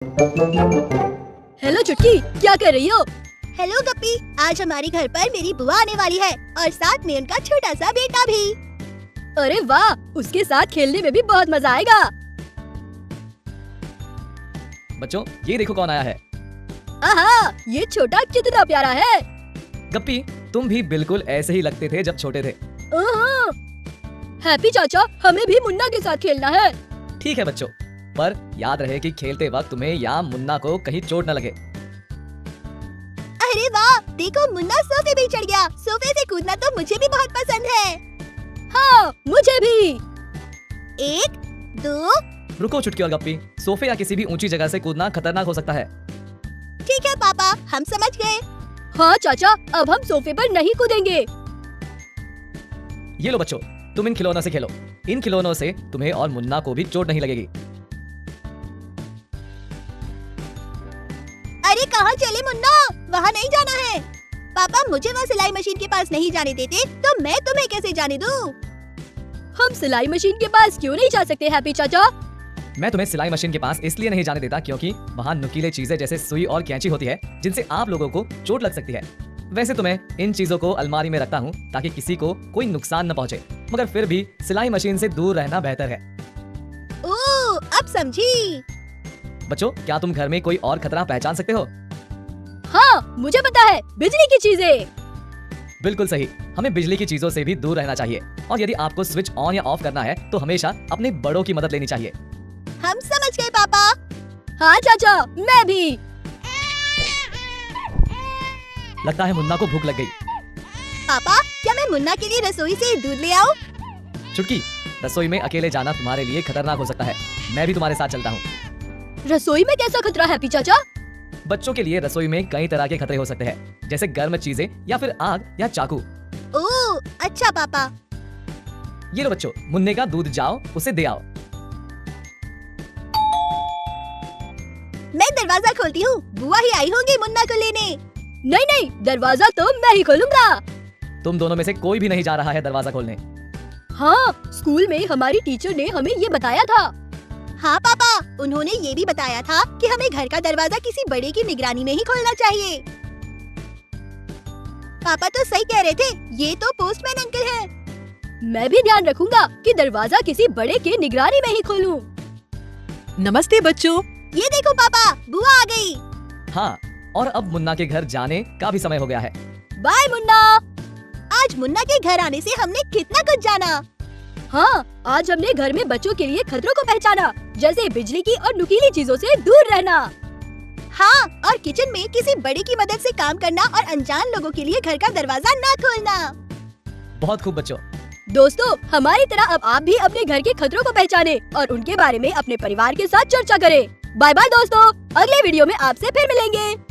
Hello चुटकी, क्या कर रही हो? हेलो गप्पी, आज हमारे घर पर मेरी बुआ आने वाली है और साथ में उनका छोटा सा बेटा भी। अरे वाह, उसके साथ खेलने में भी बहुत मजा आएगा। बच्चों, ये देखो कौन आया है। आहा, ये छोटा कितना प्यारा है। गप्पी, तुम भी बिल्कुल ऐसे ही लगते थे जब छोटे थे। हैप्पी चाचा, हमें भी मुन्ना के साथ खेलना है। ठीक है बच्चों, पर याद रहे कि खेलते वक्त तुम्हें या मुन्ना को कहीं चोट न लगे। अरे वाह, देखो मुन्ना सोफे पे चढ़ गया। सोफे से कूदना तो मुझे भी बहुत पसंद है। हाँ, मुझे भी। 1, 2। रुको चुटकी और गप्पी, सोफे या किसी भी ऊंची जगह से कूदना खतरनाक हो सकता है। ठीक है पापा, हम समझ गए। हाँ चाचा, अब हम सोफे पर नहीं कूदेंगे। ये लो बच्चों, तुम इन खिलौनों से खेलो। इन खिलौनों से तुम्हें और मुन्ना को भी चोट नहीं लगेगी। अरे कहाँ चले मुन्ना, वहाँ नहीं जाना है। पापा मुझे वहाँ सिलाई मशीन के पास नहीं जाने देते, तो मैं तुम्हें कैसे जाने दूँ? हम सिलाई मशीन के पास क्यों नहीं जा सकते हैप्पी चाचा? मैं तुम्हें सिलाई मशीन के पास इसलिए नहीं जाने देता क्योंकि वहाँ नुकीले चीजें जैसे सुई और कैंची होती है, जिनसे आप लोगों को चोट लग सकती है। वैसे तो मैं इन चीजों को अलमारी में रखता हूँ ताकि किसी को कोई नुकसान न पहुँचे, मगर फिर भी सिलाई मशीन से दूर रहना बेहतर है। ओह, अब समझी। बच्चों, क्या तुम घर में कोई और खतरा पहचान सकते हो? हाँ, मुझे पता है, बिजली की चीजें। बिल्कुल सही, हमें बिजली की चीजों से भी दूर रहना चाहिए और यदि आपको स्विच ऑन या ऑफ करना है तो हमेशा अपने बड़ों की मदद लेनी चाहिए। हम समझ गए पापा। हाँ चाचा, मैं भी। लगता है मुन्ना को भूख लग गई। पापा, क्या मैं मुन्ना के लिए रसोई से दूध ले आऊं? चुटकी, रसोई में अकेले जाना तुम्हारे लिए खतरनाक हो सकता है। मैं भी तुम्हारे साथ चलता हूँ। रसोई में कैसा खतरा हैप्पी चाचा? बच्चों के लिए रसोई में कई तरह के खतरे हो सकते हैं, जैसे गर्म चीजें या फिर आग या चाकू। ओह, अच्छा पापा। ये लो बच्चों, मुन्ने का दूध, जाओ उसे दे आओ। मैं दरवाजा खोलती हूँ, बुआ ही आई होंगी मुन्ना को लेने। नहीं नहीं, दरवाजा तो मैं ही खोलूंगा। तुम दोनों में से कोई भी नहीं जा रहा है दरवाजा खोलने। हाँ, स्कूल में हमारी टीचर ने हमें ये बताया था। हाँ पापा, उन्होंने ये भी बताया था कि हमें घर का दरवाजा किसी बड़े की निगरानी में ही खोलना चाहिए। पापा तो सही कह रहे थे, ये तो पोस्टमैन अंकल हैं। मैं भी ध्यान रखूंगा कि दरवाजा किसी बड़े के निगरानी में ही खोलूं। नमस्ते बच्चों। ये देखो पापा, बुआ आ गई। हाँ, और अब मुन्ना के घर जाने का भी समय हो गया है। बाय मुन्ना। आज मुन्ना के घर आने से हमने कितना कुछ जाना। हाँ, आज हमने घर में बच्चों के लिए खतरों को पहचाना, जैसे बिजली की और नुकीली चीजों से दूर रहना। हाँ, और किचन में किसी बड़े की मदद से काम करना और अनजान लोगों के लिए घर का दरवाजा ना खोलना। बहुत खूब बच्चों। दोस्तों, हमारी तरह अब आप भी अपने घर के खतरों को पहचाने और उनके बारे में अपने परिवार के साथ चर्चा करें। बाय बाय दोस्तों, अगले वीडियो में आपसे फिर मिलेंगे।